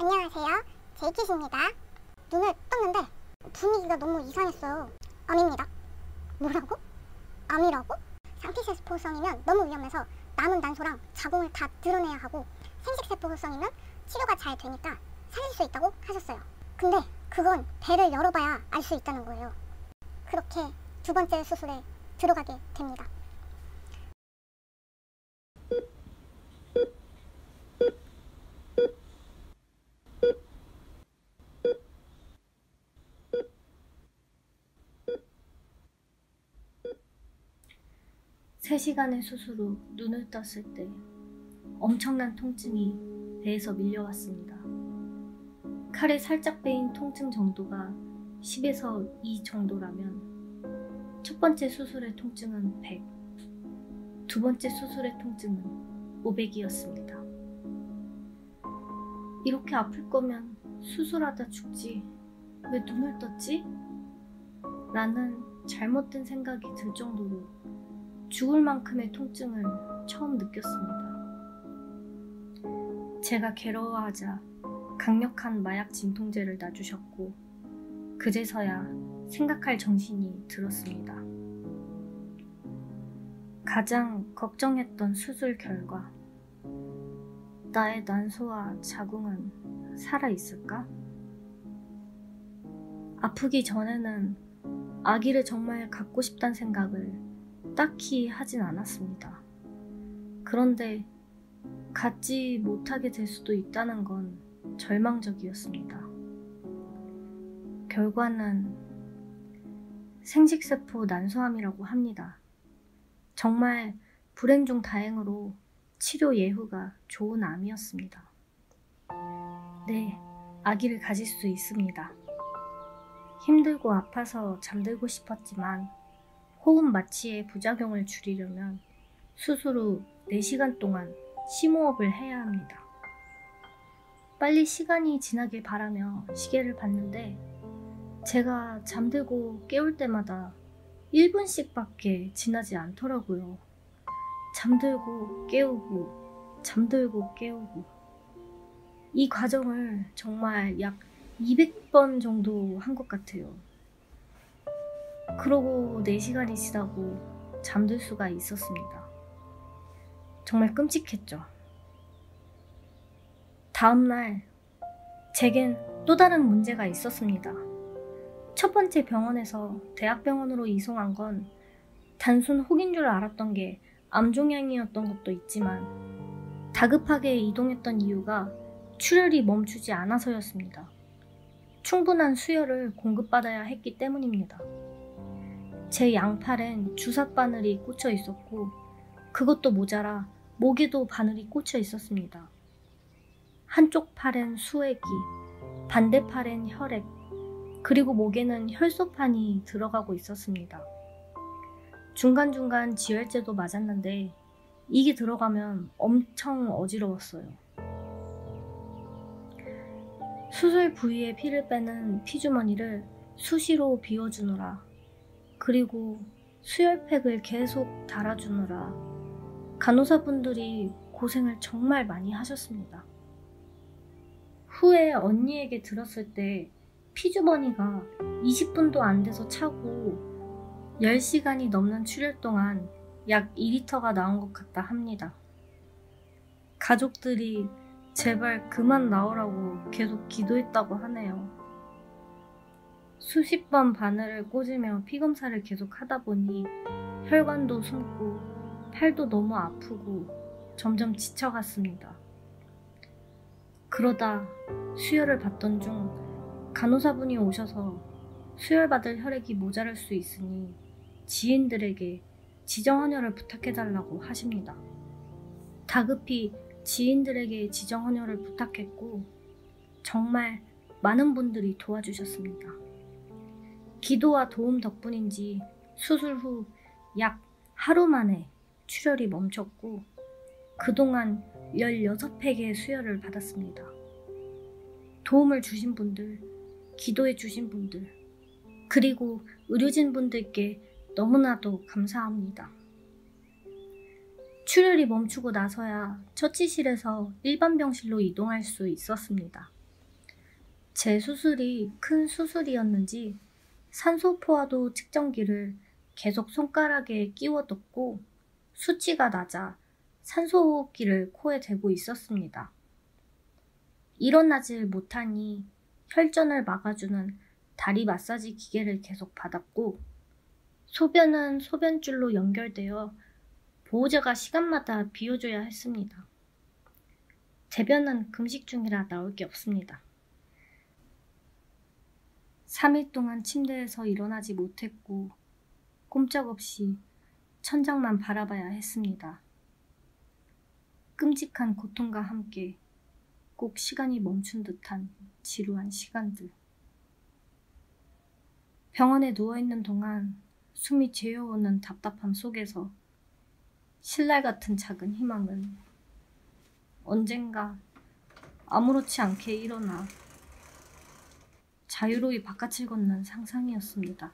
안녕하세요. 제이킷입니다. 눈을 떴는데 분위기가 너무 이상했어요. 암입니다. 뭐라고? 암이라고? 상피세포성이면 너무 위험해서 남은 난소랑 자궁을 다 드러내야 하고 생식세포성이면 치료가 잘 되니까 살릴 수 있다고 하셨어요. 근데 그건 배를 열어봐야 알 수 있다는 거예요. 그렇게 두 번째 수술에 들어가게 됩니다. 3시간의 수술 후 눈을 떴을 때 엄청난 통증이 배에서 밀려왔습니다. 칼에 살짝 베인 통증 정도가 10에서 2 정도라면 첫 번째 수술의 통증은 100, 두 번째 수술의 통증은 500이었습니다. 이렇게 아플 거면 수술하다 죽지 왜 눈을 떴지? 라는 잘못된 생각이 들 정도로 죽을 만큼의 통증을 처음 느꼈습니다. 제가 괴로워하자 강력한 마약 진통제를 놔주셨고 그제서야 생각할 정신이 들었습니다. 가장 걱정했던 수술 결과, 나의 난소와 자궁은 살아있을까? 아프기 전에는 아기를 정말 갖고 싶다는 생각을 딱히 하진 않았습니다. 그런데 갖지 못하게 될 수도 있다는 건 절망적이었습니다. 결과는 생식세포 난소암이라고 합니다. 정말 불행 중 다행으로 치료 예후가 좋은 암이었습니다. 네, 아기를 가질 수 있습니다. 힘들고 아파서 잠들고 싶었지만 호흡 마취의 부작용을 줄이려면 수술 후 4시간 동안 심호흡을 해야 합니다. 빨리 시간이 지나길 바라며 시계를 봤는데 제가 잠들고 깨울 때마다 1분씩 밖에 지나지 않더라고요. 잠들고 깨우고 잠들고 깨우고 이 과정을 정말 약 200번 정도 한 것 같아요. 그러고 4시간이 지나고 잠들 수가 있었습니다. 정말 끔찍했죠. 다음날 제겐 또 다른 문제가 있었습니다. 첫 번째 병원에서 대학병원으로 이송한 건 단순 혹인 줄 알았던 게 암종양이었던 것도 있지만 다급하게 이동했던 이유가 출혈이 멈추지 않아서였습니다. 충분한 수혈을 공급받아야 했기 때문입니다. 제 양팔엔 주사 바늘이 꽂혀 있었고 그것도 모자라 목에도 바늘이 꽂혀 있었습니다. 한쪽 팔엔 수액이, 반대 팔엔 혈액, 그리고 목에는 혈소판이 들어가고 있었습니다. 중간중간 지혈제도 맞았는데 이게 들어가면 엄청 어지러웠어요. 수술 부위에 피를 빼는 피주머니를 수시로 비워주느라, 그리고 수혈팩을 계속 달아주느라 간호사분들이 고생을 정말 많이 하셨습니다. 후에 언니에게 들었을 때 피주머니가 20분도 안 돼서 차고 10시간이 넘는 출혈 동안 약 2리터가 나온 것 같다 합니다. 가족들이 제발 그만 나오라고 계속 기도했다고 하네요. 수십 번 바늘을 꽂으며 피검사를 계속 하다 보니 혈관도 숨고 팔도 너무 아프고 점점 지쳐갔습니다. 그러다 수혈을 받던 중 간호사분이 오셔서 수혈받을 혈액이 모자랄 수 있으니 지인들에게 지정헌혈을 부탁해달라고 하십니다. 다급히 지인들에게 지정헌혈을 부탁했고 정말 많은 분들이 도와주셨습니다. 기도와 도움 덕분인지 수술 후 약 하루 만에 출혈이 멈췄고 그동안 16팩의 수혈을 받았습니다. 도움을 주신 분들, 기도해 주신 분들, 그리고 의료진 분들께 너무나도 감사합니다. 출혈이 멈추고 나서야 처치실에서 일반 병실로 이동할 수 있었습니다. 제 수술이 큰 수술이었는지 산소 포화도 측정기를 계속 손가락에 끼워뒀고 수치가 낮아 산소호흡기를 코에 대고 있었습니다. 일어나질 못하니 혈전을 막아주는 다리 마사지 기계를 계속 받았고 소변은 소변줄로 연결되어 보호자가 시간마다 비워줘야 했습니다. 대변은 금식 중이라 나올 게 없습니다. 3일 동안 침대에서 일어나지 못했고 꼼짝없이 천장만 바라봐야 했습니다. 끔찍한 고통과 함께 꼭 시간이 멈춘 듯한 지루한 시간들. 병원에 누워있는 동안 숨이 죄어오는 답답함 속에서 신랄 같은 작은 희망은 언젠가 아무렇지 않게 일어나 자유로이 바깥을 걷는 상상이었습니다.